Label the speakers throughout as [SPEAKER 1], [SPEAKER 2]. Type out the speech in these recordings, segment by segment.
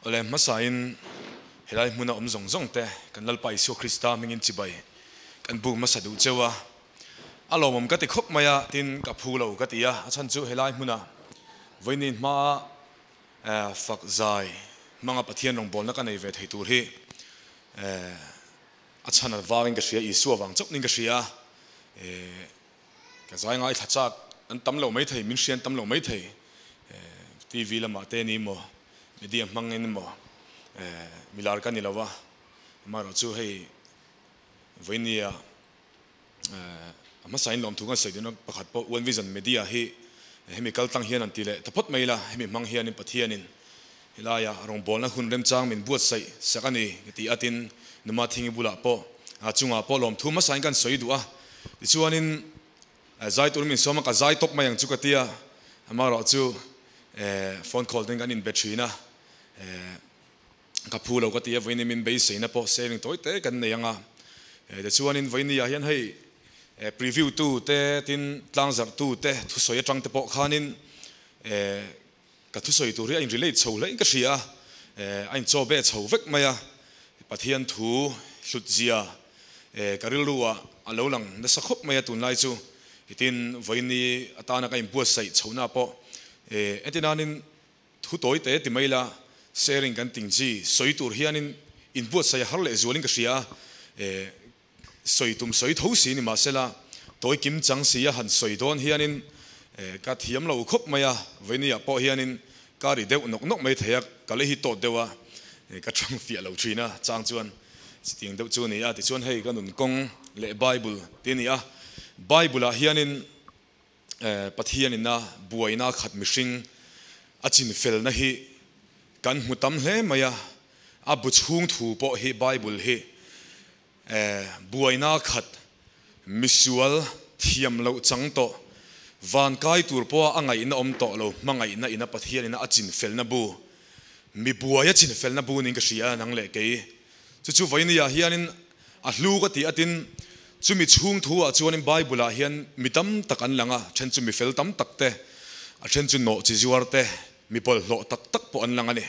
[SPEAKER 1] ole masain helai hmuhnawm zawng te kan lalpa Isu Krista mingin chibai kan bu masadu chewa alawm ka ti khop maya tin ka phulo ka tia achan chu helai hmuna voinin ma fak zai manga Pathian rong bol na kan ei ve thei tur hi achana wawin ka hria Isu awang chop ning ka hria ka zai ngai thachak an tamlo mai thei min hrian tamlo mai thei TV lama te ni mo media hmang in mo milar ka ni lova maro chu hei voinia ama sain lom thunga seidino pakhat po one vision media hi chemical tang hian an tile thapot maila hemi hmang hian in Pathianin hilaya rong bolna hun rem chang min buatsaih sakani ti atin numa thingi bula po achunga po lom thuma sain kan soidua tichuanin zai tur min soma ka zai top mayang chu katia amaro chu phone call ding kan in battery na ka phulo ka tia voini min Beiseina po saving toite kan neyanga tichuanin voini ya hian hei preview tu te tin thlang zar tu te thu soi atang te po khanin ka thu soi tu ri in relate chaw lai ka hria ain chaw be chaw vek maya Pathian thu hlutzia karilruwa alo lang na sakhop maya tun lai chu itin voini atana ka in buatsaih chhona po etinanin thu toi te ti maila sharing kan tingji soi tur hianin in buatsaih har le zualing ka hria soi tum soi tho si ni masela toy kim chang sia han soi don hianin ka thiam lo khop maya voinia po hianin ka ri deuh nok nok mai theyak ka le hi to dewa ka thang fia lo thina chang chuan ting deuh chu ni a ti chuan hei ka nun kong le Bible ti ni a Bible a hianin Pathianin na buaina khat mi hring a chinfel na hi kan hmutam hle maya a bu chung thu po hi Bible hi buaina khat misual thiam lo chang to van kai tur po angai na om to lo mangai na ina Pathian ina a chinfel na bu mi buaya chinfel na bu ning ka hria nang le ke chu voinia hianin a hlu ka ti atin chumi chung thu a chuanin Bible a hian mitam takan langa then chumi fel tam takte a then chu no chi zuar te mi pol lo tak tak po an langa ni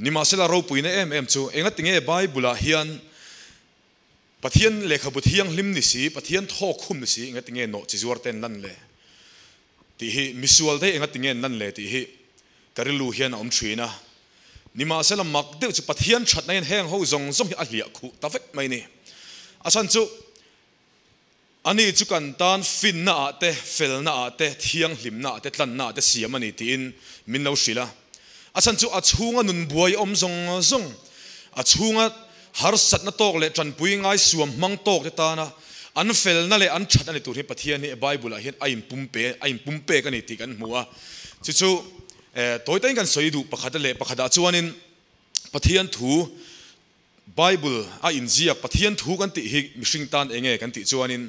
[SPEAKER 1] nima sela ro puina em chu enga tinge Bible a hian Pathian lekha but hiang hlim ni si Pathian tho khum ni si enga tinge no chi zuar ten lan le ti hi misual de enga tinge nan le ti hi karilu hian om thina nima sela mak de chu Pathian that na heng ho zong zong a hlia khu ta vek mai ni asan chu ani chu kan tan fin na te fel na te thiang hlim na te tlan na te siam ani tin min lo sila asan chu a chunga nun buai om zong zong a chunga harsatna tawk le thupui ngai suam hmang tawk te ta na an fel na le an that ani tur hi Pathian ni Bible a hian ain pumpe kan ni ti kan hmua chu toy tain kan soidu pakhata le pakhada chuanin Pathian thu Bible a injia Pathian thu kan ti hi mihring tan enge kan ti chuanin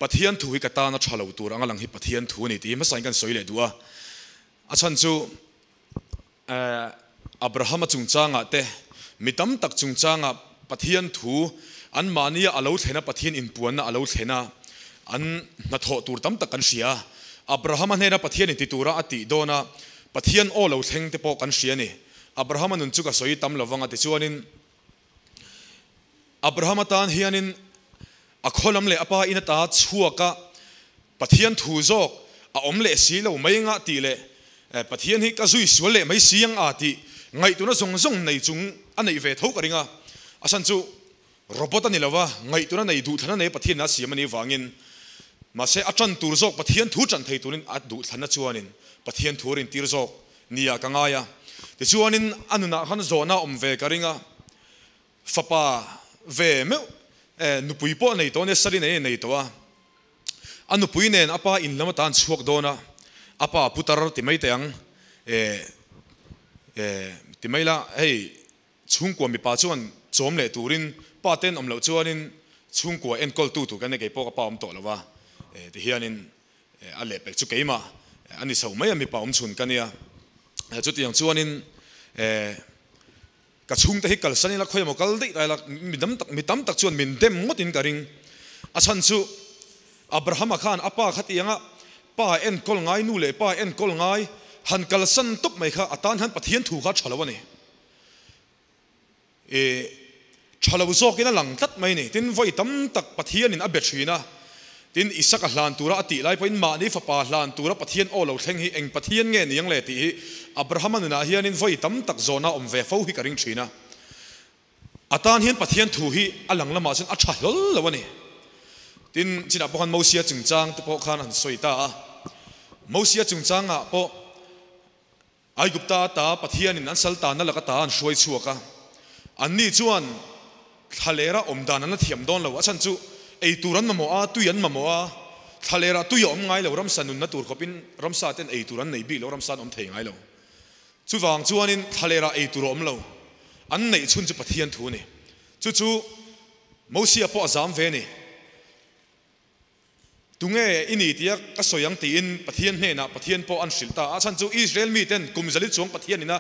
[SPEAKER 1] Pathian thu hi kata na thalo tur angalang hi Pathian thu ni ti ma sain kan soile dua achan chu Abraham chung changa te mitam tak chung changa Pathian thu an mania alo thena Pathian in puan na alo thena an na tho tur tam tak kan hria Abraham hena Pathian in ti tura ati dona Pathian o lo thleng te po kan hria ni Abraham nun chu ka soi tam lawanga ti chuanin Abraham tan hianin a kholam le apa ina ta chuaka Pathian thu zok a om le si lo mai nga ti le Pathian hi ka zui sual le mai siang ati ngai tu na zong zong nei chung anei ve tho ka ringa asan chu robot ani lova ngai tu na nei du thana nei Pathian na siam ani wangin ma se athan tur zok Pathian thu chan thei tunin a du thana chuanin Pathian thurin tir zok nia ka ngaya ti chuanin anuna khan zona om ve ka ringa fapa ve me nupui po nei to ne sari nei to a anupui nen apa in lama tan chuak dona apa putar ti mai teang ti maila hei chungkwa mi pa chuan chom le turin paten omlo chuanin chungkwa enkol tu kan ke po ka pa om to lova ti hianin a le pek chu keima ani so mai mi pa om chun kania chu tiang chuanin ka chung te hi kal sani la khoy mo kal dei la mitam tak chuan min dem ngotin ka ring achan chu Abraham khan apa khatianga pa en kol ngai nu le pa en kol ngai han kal san top mai kha atan han Pathian thu kha thalawani chaw zok in a lang tat mai ni tin voi tam tak Pathian in a bethina tin isaka hlan tura ati lai po in ma ni fa pa hlan tura Pathian o lo thleng hi eng Pathian nge niang le ti Abraham na hian in voi tam tak zona om ve fo hi ka ring thina atan hian Pathian thu hi alang lama chen a tha lol lawani tin china pokhan mosia chungchang te po khan an soita mosia chungchang a po ai gupta ta Pathian in an salta na laka ta an shoi chuaka anni chuan thalera omdan an thiam don lo achan chu ei turan mamo a tuyan mamo a thalera tu yom ngai lo ram sanun na tur khopin ramsa ten ei turan nei bi lo ramsan om thei ngai lo chuwang chuanin thalera ei tur om lo an nei chun chu Pathian thu ni chu mosia po azam ve ni tunge ini tia ka soyang ti in Pathian hne na Pathian po an silta achan chu Israel mi ten kumzali chuang Pathian ina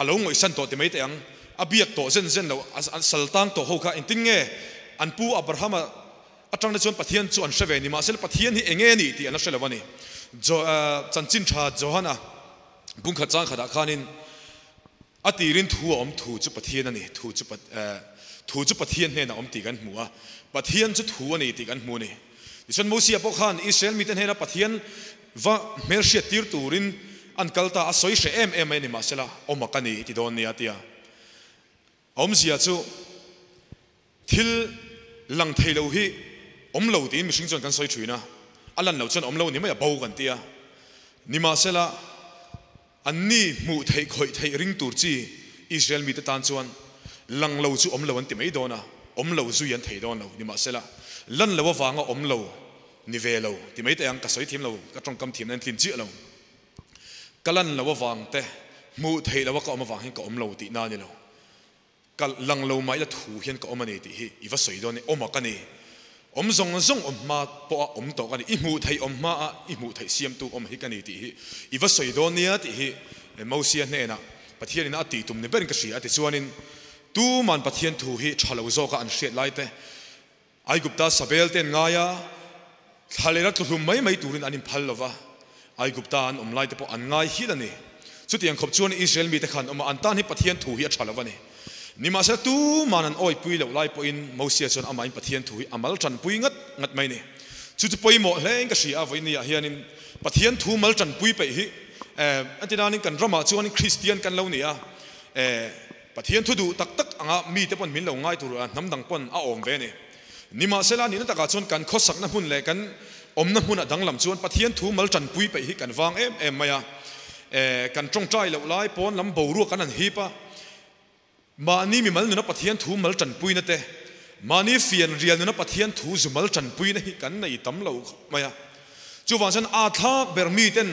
[SPEAKER 1] alo ngoi san to te mai te ang abiak to zen lo an saltang to ho kha intinge an pu Abraham atang na chuan Pathian chu an shave ni ma sel Pathian hi enge ni ti an shelawani jo chanchin tha johana bung kha chang khada khanin atirin thu om thu chu Pathian ani thu chu Pathian hne na om ti kan hmuwa Pathian chu thu ani ti kan hmu ni isan mosia po khan Israel mi ten hena Pathian va mershia tir turin an kalta asoi she em ni ma sela omakani ti don ni atia om zia chu thil lang theilo hi om lo tin mishing chon kan soi thuina alan lo chon om lo ni ma bau kan tia ni ma sela anni mu thei khoi thei ring tur chi Israel mi te tan chuan lang lo chu om lo an ti mai dona om lo zu yan thei don lo ni ma sela lan lo wanga om lo ni ve lo ti mai te ang ka soi thim lo ka tong kam thim nan tlin chi lo kalan lo wang te mu thei lo ka om wang hin ka om lo ti na ni lo kal lang lo mai la thu hian ka om ani ti hi iwa soi don ni om ka ni om zong om ma po om to ka ni i mu thei om ma a i mu thei siam tu om hi ka ni ti hi iwa soi don ni a ti hi mosia hne na Pathian in ati tum ni ber ka sia ati chuanin tu man Pathian thu hi thalo zo ka an hriat lai te ai gupta sabel ten ngaya thalera tlum mai turin anin phal lova ai gupta an omlai te po an ngai hi lani chutiang khop chuan Israel mi te khan oma an tan hi Pathian thu hi a thalawani nima sa tu manan oi pui lo lai po in mosia chon ama in Pathian thu hi amal chan pui ngat mai ni chu poi mo hleng ka sia voi ni a hianin Pathian thu mal chan pui pe hi antinanin kan rama chuan Christian kan lo ni a Pathian thu du tak anga mi te pon min lo ngai tur a namdang pon a om ve ni nima sela ni na taka chon kan khosak na hun le kan om na hun adang lam chuan Pathian thu mal chan pui pe hi kan wang em maya kan tong trai lo lai pon lam bo ru kan an hi pa ma ni mi mal na Pathian thu mal chan pui na te ma ni fian rial na Pathian thu zu mal chan pui na hi kan nei tam lo maya chu wang san a thak ber mi ten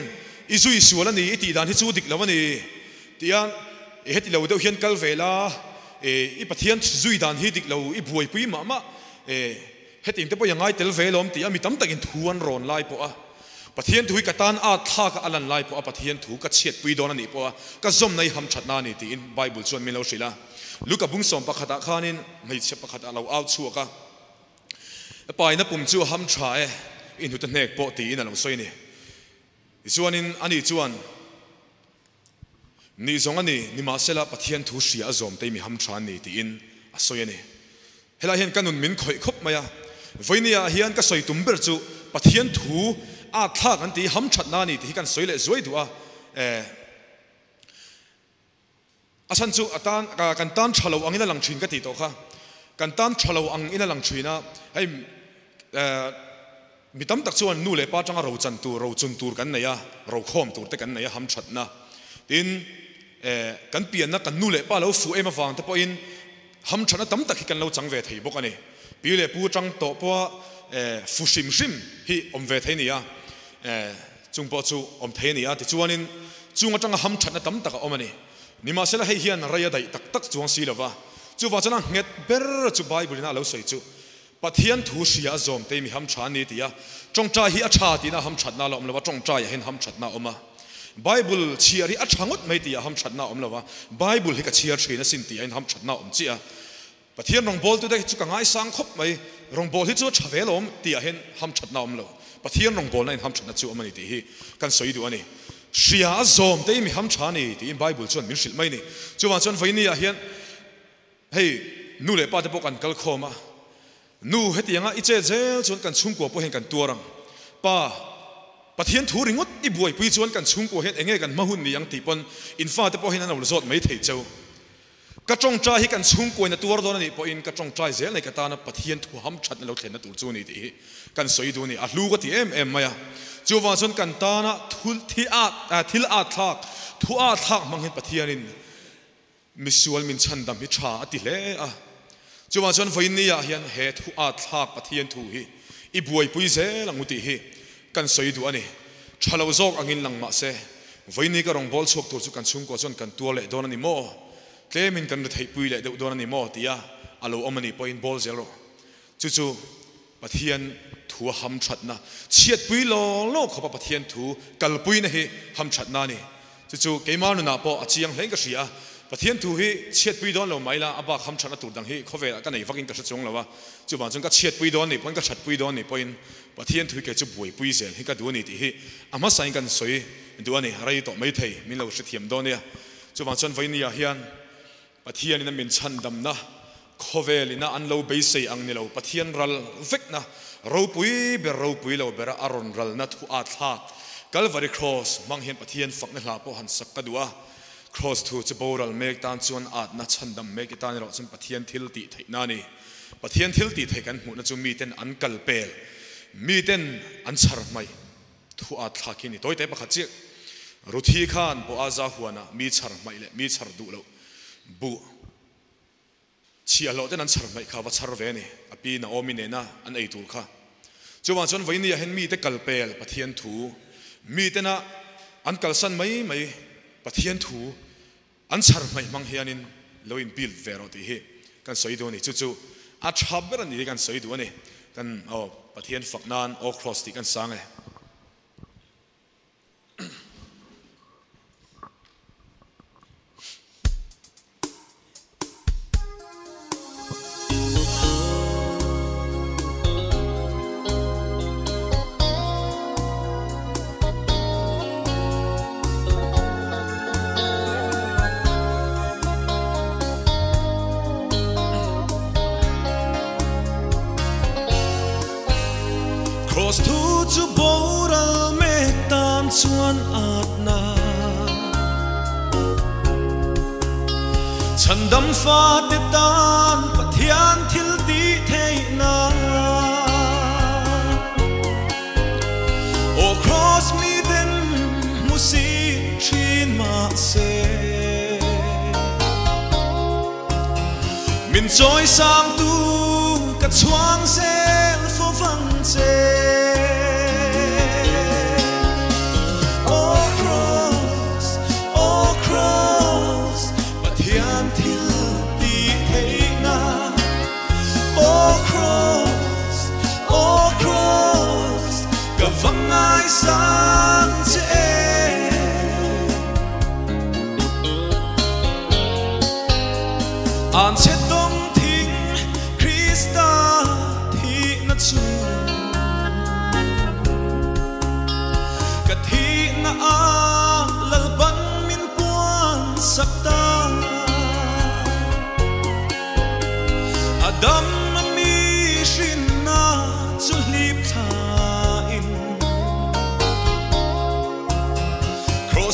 [SPEAKER 1] isui suala ni iti dan hi chu dik lawani tian heti lo deuh hian kal vela i Pathian zui dan hi dik lo i buai pui ma heting te po yang ngai tel velom ti ami tam takin thuan ron lai po a Pathian thu ka tan a tha ka alan lai po a Pathian thu ka chet pui don ani po a ka zom nei ham thatna ni ti in Bible chuan min lo sila luka bung som pakhata khanin mai che pakhata lo out chuaka pai na pum chu ham tha in hu ta nek po ti in lo soi ni chuanin ani chuan ni zong ani ni ma sela Pathian thu sia zom te mi ham tha ni ti in a soi ani hela hian kanun min khoi khop maya voinia hian ka soi tumber chu Pathian thu a thak an ti ham thatna ni ti kan soile zoi duwa asan chu atan kan tan thalo angina lang thin ka ti to kha kan tan thalo ang ina lang thina ai mitam tak chuan nu le pa tanga ro chan tu ro chun tur kan neya ro khom tur te kan neya ham thatna tin kan pian na kan nu le pa lo fu ema wang te po in ham thana tam tak hi kan lo chang ve thei bok ani pile pu chang to po fu sim hi om ve thei ni ya chung po chu om thei ni ya ti chuanin chung atanga ham thana tam tak om ani nima sela hei hian raya dai tak chuang si lova chu wa chana nget ber chu Bible na lo soi chu Pathian thu sia zom te mi ham tha ni ti ya chong cha hi a tha ti na ham thatna lo om lova chong cha ya hin ham thatna oma Bible chiari a thangot mai ti ya ham thatna om lova Bible hi ka chiar thina sin ti in ham thatna om chi a Pathian rong bol tu de chu ka ngai sang khop mai rong bol hi chu thavelom ti a hen ham thatna om lo Pathian rong bol na in ham thatna chu om ani ti hi kan soi du ani sia zom te mi ham tha ni ti in Bible chuan min sil mai ni chu wa chuan voini a hian hey nu le pa te pok kan kal khoma nu hetianga iche zel chon kan chung ko po hen kan tuarang pa Pathian thu ringot i buai pui chuan kan chung ko het enge kan mahun ni yang tipon infa te po hin an zot mai thei chau ka chong tra hi kan chung ko na tuar don ni po in ka chong trai zel nei ka ta na Pathian thu ham that na lo thlen na tur chu ni ti kan soi du ni a hlu ka ti em maya chu wa chon kan ta na thul thi a thil a thak thu a thak mang hin Pathian in misual min chan dam hi tha ati hle a chu wa chon voin ni ya hian he thu a thak Pathian thu hi i buai pui zel anguti hi kan soi du ani thalo zok angin langma se voini ka rong bol chok tur chu kan chung ko chon kan tuale don ani mo tlemin kan thei pui le don ani mo tia alo omani point bol zero chu Pathian thu ham thatna chiat pui lo khopa Pathian thu kal pui na hi ham thatna ni chu keimanu na po achiang hleng ka sia Pathian thu hi chiat pui don lo maila aba ham thatna tur dang hi khove ka nei vakin ka chung lawa chu ban chung ka chiat pui don ni pon ka that pui don ni point Pathian thu ke chu buai pui zel hi ka du ni ti hi ama sain kan soi du ani rai to mai thei min lo shi thiam don ya chu ban chon vai ni ya hian Pathian in min chan dam na khovel ina an lo beisei ang ni lo Pathian ral vek na ro pui lo bera aron ral na thu a thla Calvary cross mang hian Pathian fak na hla po han sak ka duwa cross thu chu boral mek tan chuan at na chan dam mek itan ro chun Pathian thil ti thei na ni Pathian thil ti thei kan mu na chu mi ten an kal pel mi ten an char mai thu a thakini toy te pakhat chi ruthi khan po aza huana mi char mai le mi char du lo bu chi alo ten an char mai kha wa char ve ni api na omine na an ei tur kha chuwa chon voini ya hen mi te kalpel Pathian thu mi te na an kalsan mai Pathian thu an char mai mang hianin loin build vero ti hi kan soi do ni chu a thaber ni kan soi do ni kan Pathian faknan o cross ti kan sang
[SPEAKER 2] Cross thu chu boral mek tan chuan at na chandam fa te tan Pathian thil ti thei na o cross mi den musi thin ma se min choi sang tu ka chuang sel fo vang che ngai sang che an che dong thing Krista thi na chu ka thi na a lal ban min puan sakta adam mi shin na chu lip tha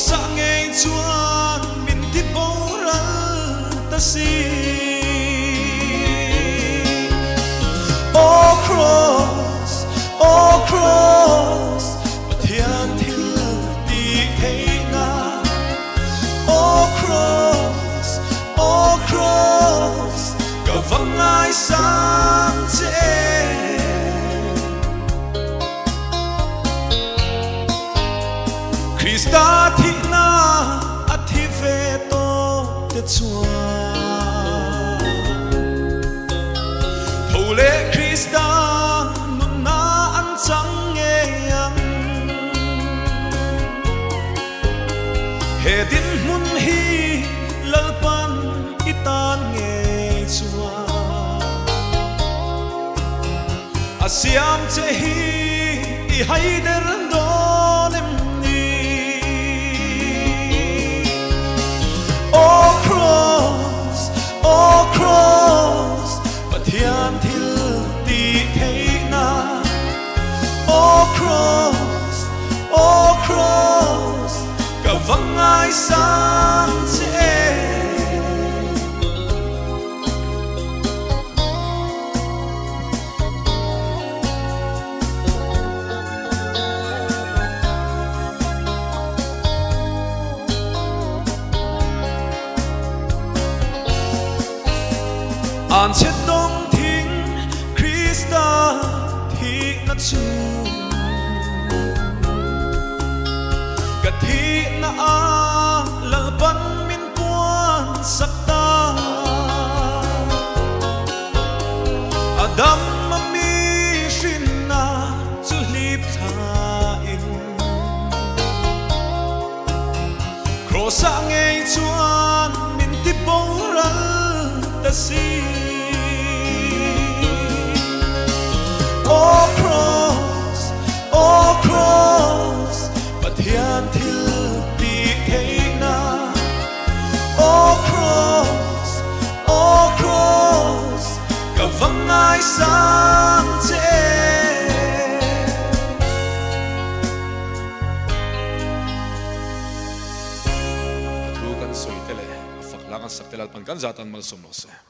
[SPEAKER 2] sang ngay chuan min ti boral ta si oh cross Pathian thil ti thei na oh cross ka vang ai sang che Krista thi na a thi ve to te chuan thole Krista nun na an chang nge yang he din mun hi lalpan itan nge chuan asiam che hi I haider donem Oh cross ngai sang che an chết đông thính Christa thì nó chu cả thì na a lal ban min puan sắc ta Adam mi shin na chu lip tha in Kraws ngay chuan min ti boral ta si Oh Kraws, Pathian thil Beiseina. Oh Kraws, cả vắng ngai sang che.
[SPEAKER 1] Thu kan soi tele, afak lang ang saktelal pan kan zatan mal somnose.